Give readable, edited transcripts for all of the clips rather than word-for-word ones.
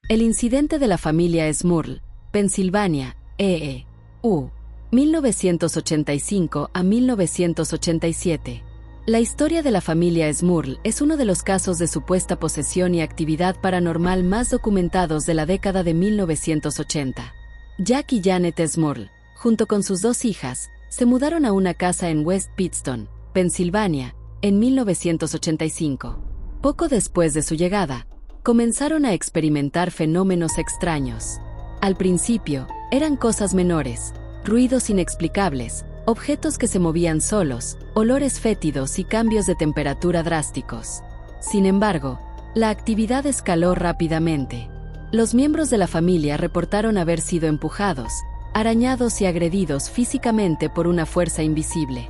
El incidente de la familia Smurl, Pensilvania, E.E.U. 1985 a 1987. La historia de la familia Smurl es uno de los casos de supuesta posesión y actividad paranormal más documentados de la década de 1980. Jack y Janet Smurl, junto con sus dos hijas, se mudaron a una casa en West Pittston, Pensilvania, en 1985. Poco después de su llegada, comenzaron a experimentar fenómenos extraños. Al principio, eran cosas menores, ruidos inexplicables, objetos que se movían solos, olores fétidos y cambios de temperatura drásticos. Sin embargo, la actividad escaló rápidamente. Los miembros de la familia reportaron haber sido empujados, arañados y agredidos físicamente por una fuerza invisible.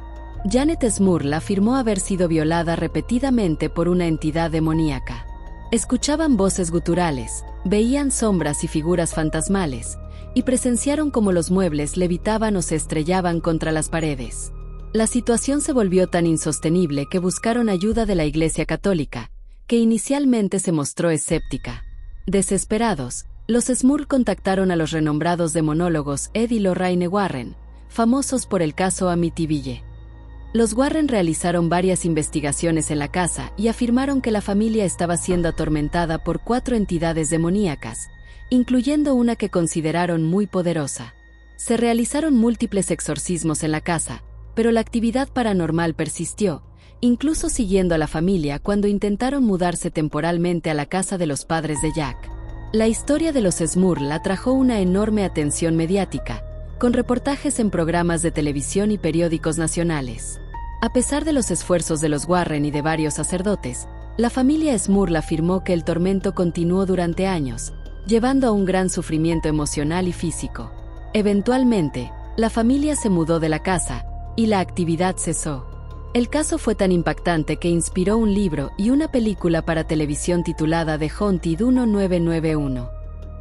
Janet Smurl afirmó haber sido violada repetidamente por una entidad demoníaca. Escuchaban voces guturales, veían sombras y figuras fantasmales, y presenciaron cómo los muebles levitaban o se estrellaban contra las paredes. La situación se volvió tan insostenible que buscaron ayuda de la Iglesia Católica, que inicialmente se mostró escéptica. Desesperados, los Smurl contactaron a los renombrados demonólogos Ed y Lorraine Warren, famosos por el caso Amityville. Los Warren realizaron varias investigaciones en la casa y afirmaron que la familia estaba siendo atormentada por 4 entidades demoníacas, incluyendo una que consideraron muy poderosa. Se realizaron múltiples exorcismos en la casa, pero la actividad paranormal persistió, incluso siguiendo a la familia cuando intentaron mudarse temporalmente a la casa de los padres de Jack. La historia de los Smurl atrajo una enorme atención mediática, con reportajes en programas de televisión y periódicos nacionales. A pesar de los esfuerzos de los Warren y de varios sacerdotes, la familia Smurl afirmó que el tormento continuó durante años, llevando a un gran sufrimiento emocional y físico. Eventualmente, la familia se mudó de la casa, y la actividad cesó. El caso fue tan impactante que inspiró un libro y una película para televisión titulada The Haunted 1991.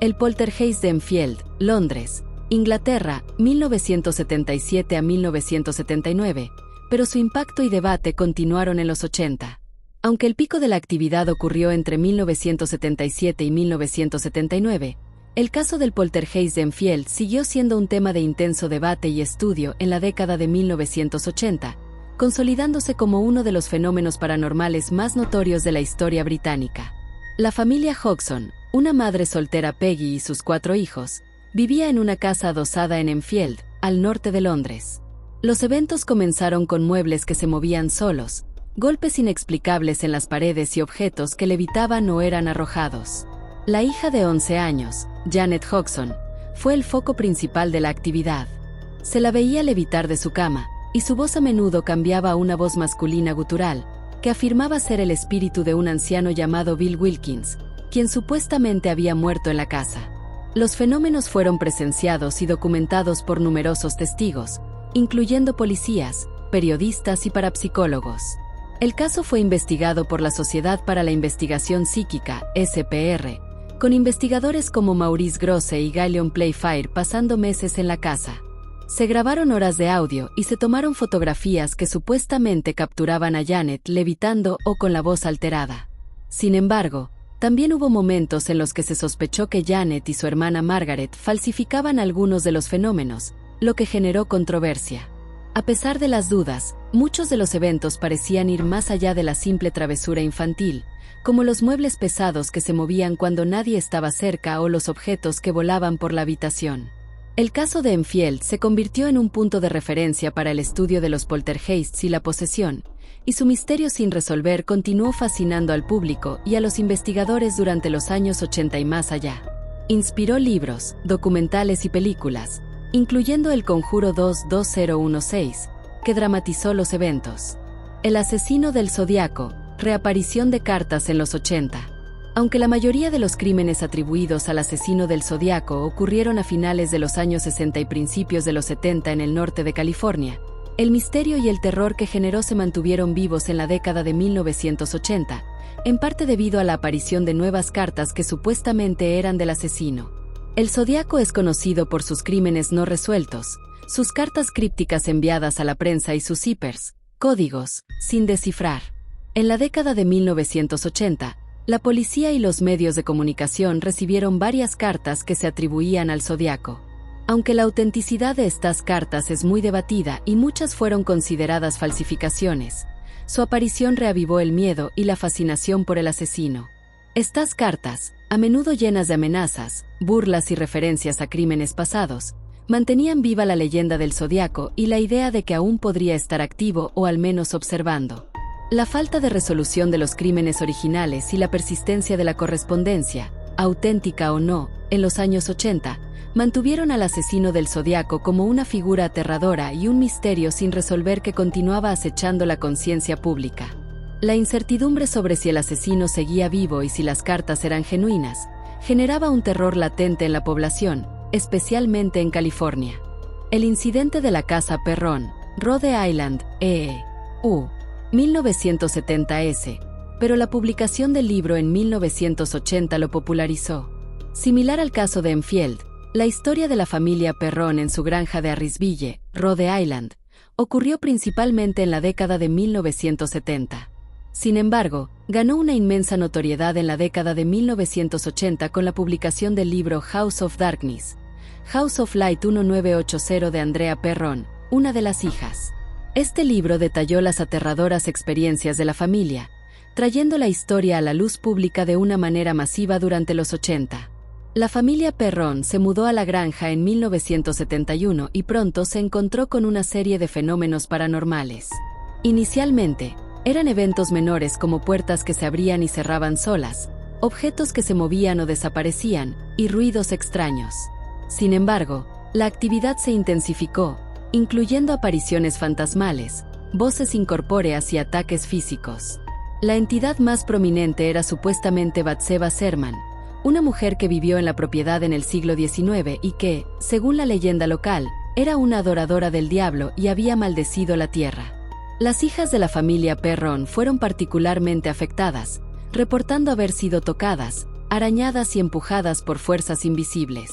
El poltergeist de Enfield, Londres, Inglaterra, 1977 a 1979, pero su impacto y debate continuaron en los 80. Aunque el pico de la actividad ocurrió entre 1977 y 1979, el caso del poltergeist de Enfield siguió siendo un tema de intenso debate y estudio en la década de 1980, consolidándose como uno de los fenómenos paranormales más notorios de la historia británica. La familia Hodgson, una madre soltera Peggy y sus 4 hijos, vivía en una casa adosada en Enfield, al norte de Londres. Los eventos comenzaron con muebles que se movían solos, golpes inexplicables en las paredes y objetos que levitaban o eran arrojados. La hija de 11 años, Janet Hodgson, fue el foco principal de la actividad. Se la veía levitar de su cama, y su voz a menudo cambiaba a una voz masculina gutural, que afirmaba ser el espíritu de un anciano llamado Bill Wilkins, quien supuestamente había muerto en la casa. Los fenómenos fueron presenciados y documentados por numerosos testigos, incluyendo policías, periodistas y parapsicólogos. El caso fue investigado por la Sociedad para la Investigación Psíquica, SPR, con investigadores como Maurice Grosse y Gillian Playfair pasando meses en la casa. Se grabaron horas de audio y se tomaron fotografías que supuestamente capturaban a Janet levitando o con la voz alterada. Sin embargo, también hubo momentos en los que se sospechó que Janet y su hermana Margaret falsificaban algunos de los fenómenos, lo que generó controversia. A pesar de las dudas, muchos de los eventos parecían ir más allá de la simple travesura infantil, como los muebles pesados que se movían cuando nadie estaba cerca o los objetos que volaban por la habitación. El caso de Enfield se convirtió en un punto de referencia para el estudio de los poltergeists y la posesión, y su misterio sin resolver continuó fascinando al público y a los investigadores durante los años 80 y más allá. Inspiró libros, documentales y películas, incluyendo El Conjuro 2-2016, que dramatizó los eventos. El asesino del Zodiaco, reaparición de cartas en los 80. Aunque la mayoría de los crímenes atribuidos al asesino del Zodiaco ocurrieron a finales de los años 60 y principios de los 70 en el norte de California, el misterio y el terror que generó se mantuvieron vivos en la década de 1980, en parte debido a la aparición de nuevas cartas que supuestamente eran del asesino. El Zodiaco es conocido por sus crímenes no resueltos, sus cartas crípticas enviadas a la prensa y sus zippers, códigos, sin descifrar. En la década de 1980, La policía y los medios de comunicación recibieron varias cartas que se atribuían al zodiaco. Aunque la autenticidad de estas cartas es muy debatida y muchas fueron consideradas falsificaciones, su aparición reavivó el miedo y la fascinación por el asesino. Estas cartas, a menudo llenas de amenazas, burlas y referencias a crímenes pasados, mantenían viva la leyenda del zodiaco y la idea de que aún podría estar activo o al menos observando. La falta de resolución de los crímenes originales y la persistencia de la correspondencia, auténtica o no, en los años 80, mantuvieron al asesino del zodiaco como una figura aterradora y un misterio sin resolver que continuaba acechando la conciencia pública. La incertidumbre sobre si el asesino seguía vivo y si las cartas eran genuinas, generaba un terror latente en la población, especialmente en California. El incidente de la Casa Perron, Rhode Island, E.U. 1970s, pero la publicación del libro en 1980 lo popularizó. Similar al caso de Enfield, la historia de la familia Perron en su granja de Harrisville, Rhode Island, ocurrió principalmente en la década de 1970. Sin embargo, ganó una inmensa notoriedad en la década de 1980 con la publicación del libro House of Darkness, House of Light 1980 de Andrea Perron, una de las hijas. Este libro detalló las aterradoras experiencias de la familia, trayendo la historia a la luz pública de una manera masiva durante los 80. La familia Perron se mudó a la granja en 1971 y pronto se encontró con una serie de fenómenos paranormales. Inicialmente, eran eventos menores como puertas que se abrían y cerraban solas, objetos que se movían o desaparecían, y ruidos extraños. Sin embargo, la actividad se intensificó, incluyendo apariciones fantasmales, voces incorpóreas y ataques físicos. La entidad más prominente era supuestamente Bathsheba Sherman, una mujer que vivió en la propiedad en el siglo XIX y que, según la leyenda local, era una adoradora del diablo y había maldecido la tierra. Las hijas de la familia Perron fueron particularmente afectadas, reportando haber sido tocadas, arañadas y empujadas por fuerzas invisibles.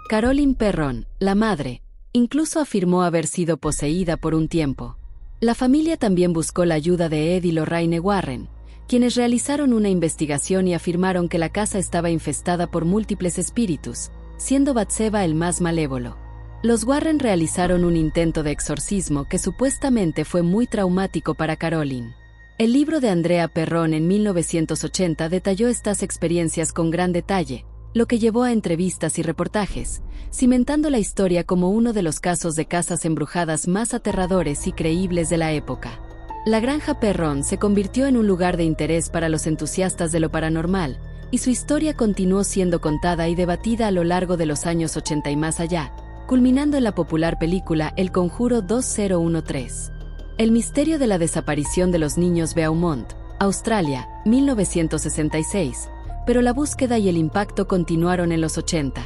Caroline Perron, la madre, incluso afirmó haber sido poseída por un tiempo. La familia también buscó la ayuda de Ed y Lorraine Warren, quienes realizaron una investigación y afirmaron que la casa estaba infestada por múltiples espíritus, siendo Bathsheba el más malévolo. Los Warren realizaron un intento de exorcismo que supuestamente fue muy traumático para Caroline. El libro de Andrea Perron en 1980 detalló estas experiencias con gran detalle, lo que llevó a entrevistas y reportajes, cimentando la historia como uno de los casos de casas embrujadas más aterradores y creíbles de la época. La granja Perron se convirtió en un lugar de interés para los entusiastas de lo paranormal, y su historia continuó siendo contada y debatida a lo largo de los años 80 y más allá, culminando en la popular película El Conjuro 2013. El misterio de la desaparición de los niños Beaumont, Australia, 1966, pero la búsqueda y el impacto continuaron en los 80.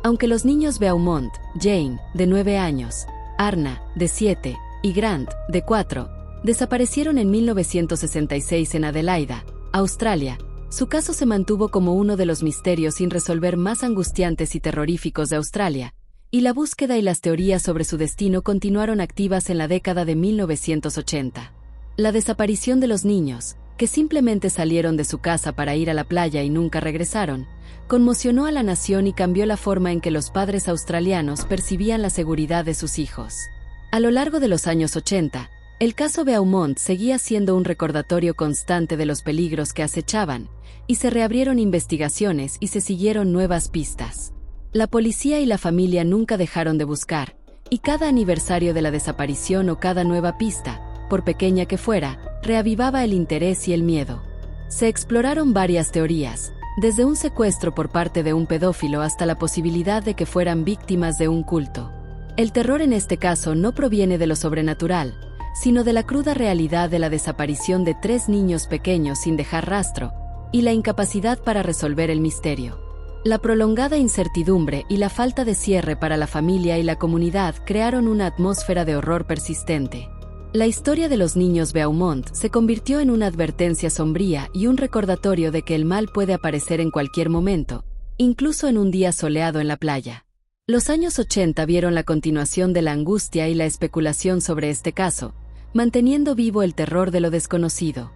Aunque los niños Beaumont, Jane, de 9 años, Arna, de 7, y Grant, de 4, desaparecieron en 1966 en Adelaida, Australia, su caso se mantuvo como uno de los misterios sin resolver más angustiantes y terroríficos de Australia, y la búsqueda y las teorías sobre su destino continuaron activas en la década de 1980. La desaparición de los niños, que simplemente salieron de su casa para ir a la playa y nunca regresaron, conmocionó a la nación y cambió la forma en que los padres australianos percibían la seguridad de sus hijos. A lo largo de los años 80, el caso Beaumont seguía siendo un recordatorio constante de los peligros que acechaban, y se reabrieron investigaciones y se siguieron nuevas pistas. La policía y la familia nunca dejaron de buscar, y cada aniversario de la desaparición o cada nueva pista, por pequeña que fuera, reavivaba el interés y el miedo. Se exploraron varias teorías, desde un secuestro por parte de un pedófilo hasta la posibilidad de que fueran víctimas de un culto. El terror en este caso no proviene de lo sobrenatural, sino de la cruda realidad de la desaparición de 3 niños pequeños sin dejar rastro, y la incapacidad para resolver el misterio. La prolongada incertidumbre y la falta de cierre para la familia y la comunidad crearon una atmósfera de horror persistente. La historia de los niños Beaumont se convirtió en una advertencia sombría y un recordatorio de que el mal puede aparecer en cualquier momento, incluso en un día soleado en la playa. Los años 80 vieron la continuación de la angustia y la especulación sobre este caso, manteniendo vivo el terror de lo desconocido.